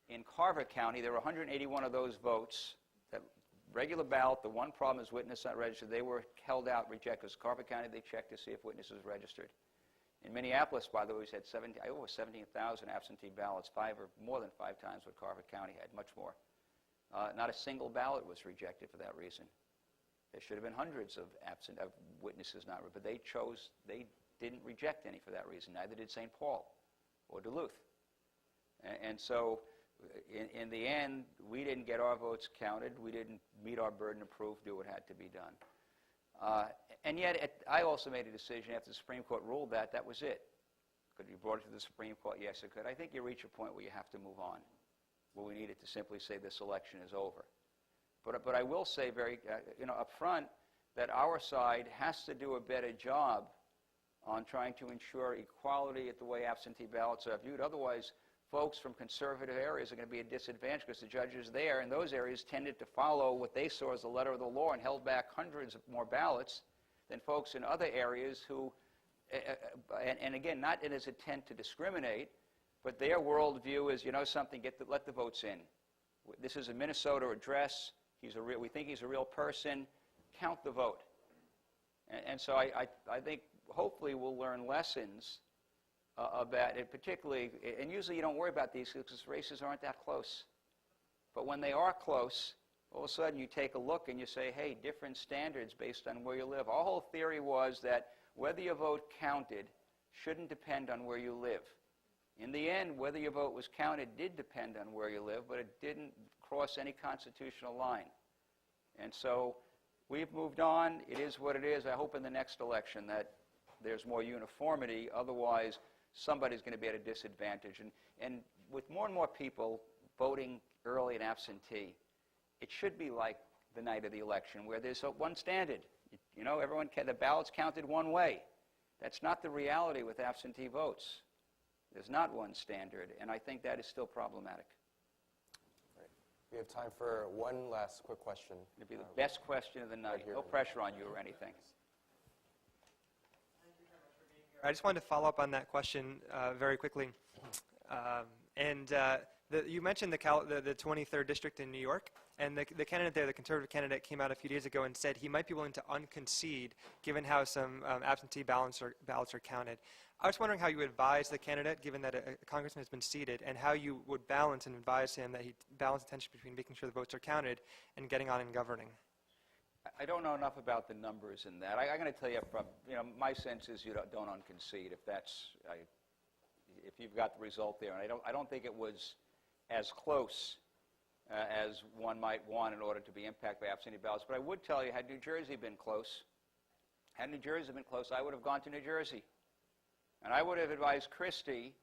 S2: in Carver County, there were 181 of those votes. That regular ballot, the one problem is witness not registered. They were held out, rejected. Because Carver County, they checked to see if witness was registered. In Minneapolis, by the way, we had over 17,000 absentee ballots, more than 5 times what Carver County had, much more. Not a single ballot was rejected for that reason. There should have been hundreds of witnesses not, but they didn't reject any for that reason. Neither did St. Paul or Duluth. And so, in the end, we didn't get our votes counted. We didn't meet our burden of proof, do what had to be done. And yet, I also made a decision after the Supreme Court ruled that was it. Could you brought it to the Supreme Court? Yes, it could. I think you reach a point where you have to move on, where we needed to simply say this election is over. But I will say very, up front, that our side has to do a better job on trying to ensure equality at the way absentee ballots are viewed. Otherwise, folks from conservative areas are going to be at a disadvantage because the judges there in those areas tended to follow what they saw as the letter of the law and held back hundreds of more ballots than folks in other areas who, and again, not in his intent to discriminate, but their worldview is, something, let the votes in. This is a Minnesota address. We think he's a real person. Count the vote. And so I think hopefully we'll learn lessons about it, particularly, and usually you don't worry about these because races aren't that close. But when they are close, all of a sudden you take a look and you say, hey, different standards based on where you live. Our whole theory was that whether your vote counted shouldn't depend on where you live. In the end, whether your vote was counted did depend on where you live, but it didn't cross any constitutional line. And so we've moved on. It is what it is. I hope in the next election that there's more uniformity. Otherwise, somebody's going to be at a disadvantage. And with more and more people voting early and absentee, it should be like the night of the election where there's one standard. The ballots counted one way. That's not the reality with absentee votes. There's not one standard, and I think that is still problematic.
S1: Right. We have time for one last quick question.
S2: It'll be the best question of the night. No pressure on you or anything.
S8: I just wanted to follow up on that question very quickly. You mentioned the 23rd district in New York, and the candidate there, the conservative candidate, came out a few days ago and said he might be willing to unconcede given how some absentee ballots are counted. I was wondering how you would advise the candidate, given that a congressman has been seated, and how you would balance and advise him that he balance the tension between making sure the votes are counted and getting on and governing.
S2: I don't know enough about the numbers in that. I'm going to tell you from, my sense is you don't unconcede if you've got the result there. And I don't think it was as close as one might want in order to be impacted by absentee ballots. But I would tell you, had New Jersey been close, I would have gone to New Jersey. And I would have advised Christie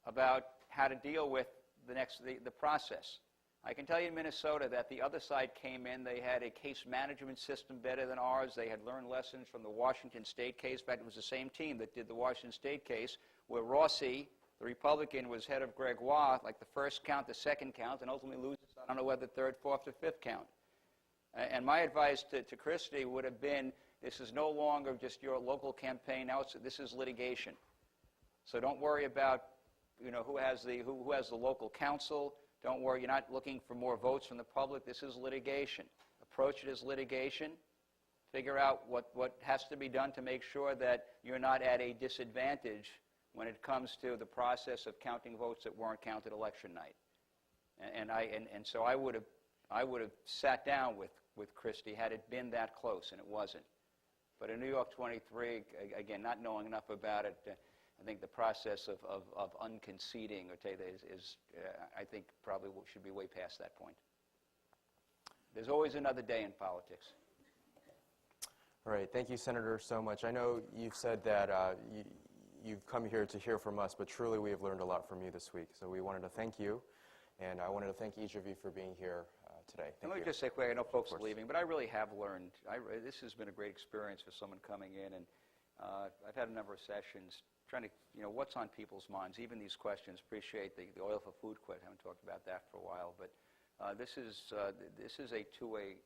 S2: about how to deal with the process. I can tell you in Minnesota that the other side came in. They had a case management system better than ours. They had learned lessons from the Washington State case. In fact, it was the same team that did the Washington State case, where Rossi, the Republican, was head of Gregoire, like the first count, the second count, and ultimately loses, I don't know whether third, fourth, or fifth count. And my advice to Christie would have been, this is no longer just your local campaign. Now this is litigation. So don't worry about who has the local council. Don't worry, you're not looking for more votes from the public. This is litigation. Approach it as litigation. Figure out what has to be done to make sure that you're not at a disadvantage when it comes to the process of counting votes that weren't counted election night. And so I would have sat down with Christie had it been that close, and it wasn't. But in New York 23, again, not knowing enough about it, I think the process of unconceding is I think probably should be way past that point. There's always another day in politics.
S1: All right. Thank you, Senator, so much. I know you've said that you've come here to hear from us, but truly we have learned a lot from you this week. So we wanted to thank you, and I wanted to thank each of you for being here today.
S2: And
S1: Thank
S2: let me
S1: you.
S2: just say quick, I know folks are
S1: course.
S2: leaving, but I really have learned. This has been a great experience for someone coming in, and I've had a number of sessions trying to, what's on people's minds, even these questions. Appreciate the oil for food quit. Haven't talked about that for a while, but this is a two-way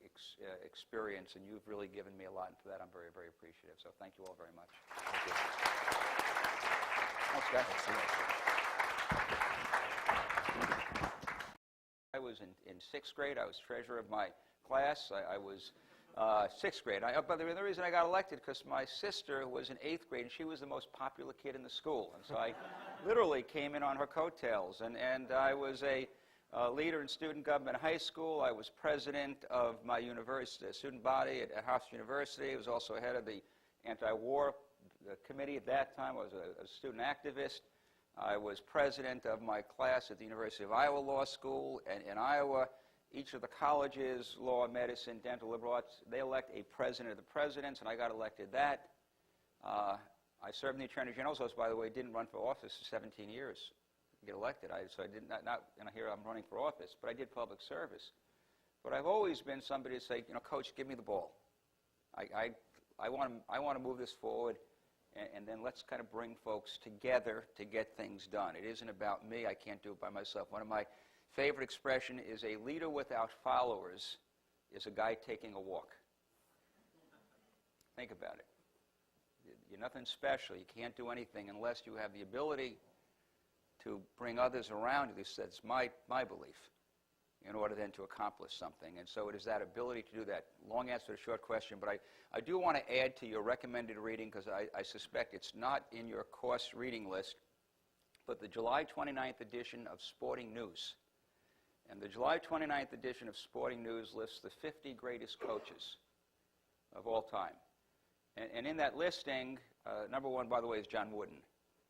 S2: experience, and you've really given me a lot, and for that I'm very, very appreciative. So thank you all very much.
S1: Thank you.
S2: Thanks, guys.
S1: Thanks so much.
S2: I was in sixth grade. I was treasurer of my class. I was sixth grade. But the reason I got elected because my sister was in eighth grade, and she was the most popular kid in the school. And so I literally came in on her coattails. And I was a leader in student government in high school. I was president of my university student body at Hofstra University. I was also head of the anti-war committee at that time. I was a student activist. I was president of my class at the University of Iowa Law School. And in Iowa, each of the colleges, law, medicine, dental, liberal arts, they elect a president of the presidents, and I got elected that. I served in the Attorney General's office, by the way, didn't run for office for 17 years to get elected. So I did not and here I'm running for office, but I did public service. But I've always been somebody to say, Coach, give me the ball. I want to move this forward. And then let's kind of bring folks together to get things done. It isn't about me. I can't do it by myself. One of my favorite expression is a leader without followers is a guy taking a walk. Think about it. You're nothing special. You can't do anything unless you have the ability to bring others around you. That's my belief, in order then to accomplish something. And so it is that ability to do that. Long answer to a short question, but I do want to add to your recommended reading, because I suspect it's not in your course reading list, but the July 29th edition of Sporting News. And the July 29th edition of Sporting News lists the 50 greatest coaches of all time. And in that listing, number one, by the way, is John Wooden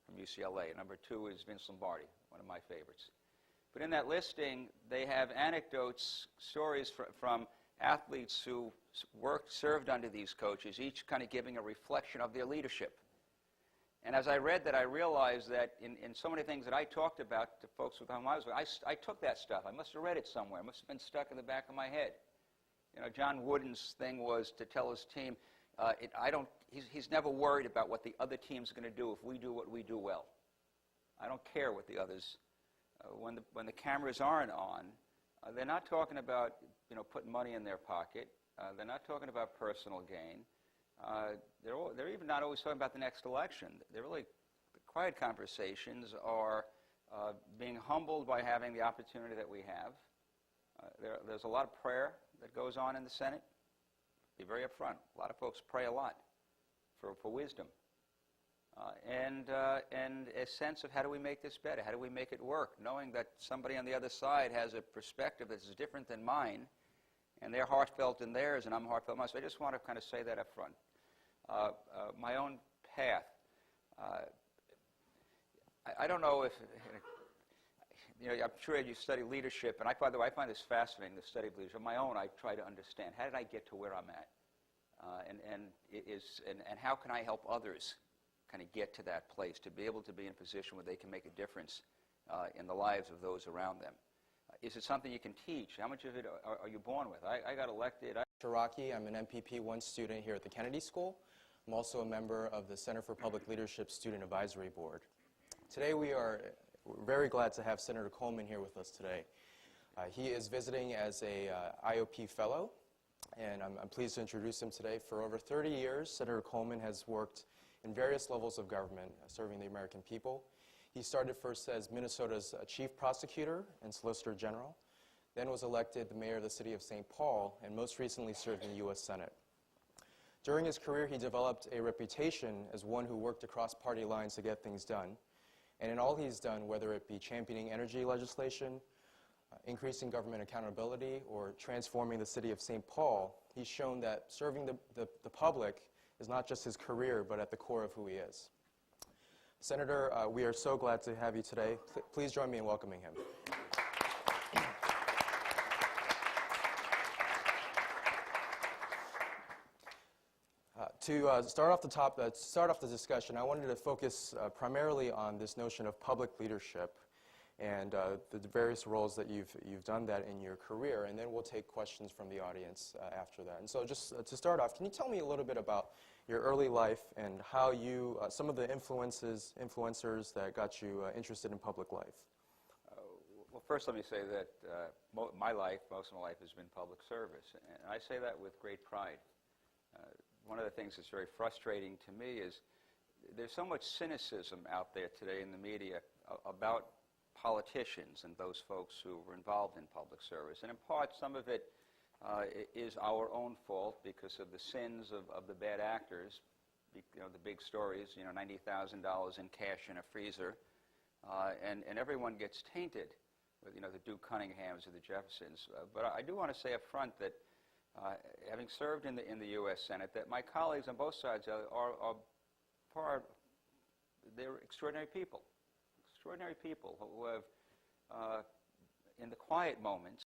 S2: from UCLA. Number two is Vince Lombardi, one of my favorites. But in that listing, they have anecdotes, stories from athletes who served under these coaches, each kind of giving a reflection of their leadership. And as I read that, I realized that in so many things that I talked about to folks with whom I was with, I took that stuff. I must have read it somewhere. It must have been stuck in the back of my head. John Wooden's thing was to tell his team, he's never worried about what the other team's going to do if we do what we do well. I don't care what the others when the cameras aren't on, they're not talking about putting money in their pocket. They're not talking about personal gain. They're even not always talking about the next election. They're really, the quiet conversations are being humbled by having the opportunity that we have. There's a lot of prayer that goes on in the Senate. Be very upfront. A lot of folks pray a lot for wisdom. And a sense of how do we make this better? How do we make it work? Knowing that somebody on the other side has a perspective that's different than mine, and they're heartfelt in theirs, and I'm heartfelt in mine. So I just want to kind of say that up front. My own path, I don't know if, I'm sure you study leadership, and by the way, I find this fascinating, the study of leadership. On my own, I try to understand, how did I get to where I'm at? And how can I help others kind of get to that place, to be able to be in a position where they can make a difference in the lives of those around them. Is it something you can teach? How much of it are you born with? I got elected.
S1: Shiraki. I'm an MPP1 student here at the Kennedy School. I'm also a member of the Center for Public Leadership Student Advisory Board. Today we're very glad to have Senator Coleman here with us today. He is visiting as a IOP fellow, and I'm pleased to introduce him today. For over 30 years, Senator Coleman has worked in various levels of government, serving the American people. He started first as Minnesota's chief prosecutor and solicitor general, then was elected the mayor of the city of St. Paul, and most recently served in the U.S. Senate. During his career, he developed a reputation as one who worked across party lines to get things done. And in all he's done, whether it be championing energy legislation, increasing government accountability, or transforming the city of St. Paul, he's shown that serving the public is not just his career, but at the core of who he is. Senator, we are so glad to have you today. Please join me in welcoming him. To start off the discussion, I wanted to focus primarily on this notion of public leadership and the various roles that you've done that in your career, and then we'll take questions from the audience after that. And so just to start off, can you tell me a little bit about your early life and how you, some of the influencers that got you interested in public life?
S2: Well, first let me say that my life, most of my life, has been public service, and I say that with great pride. One of the things that's very frustrating to me is there's so much cynicism out there today in the media about politicians and those folks who were involved in public service. And in part, some of it is our own fault because of the sins of the bad actors. You know, the big stories, you know, $90,000 in cash in a freezer, and everyone gets tainted with, you know, the Duke Cunninghams or the Jeffersons. But I do want to say up front that having served in the U.S. Senate, that my colleagues on both sides they're extraordinary people who have, in the quiet moments,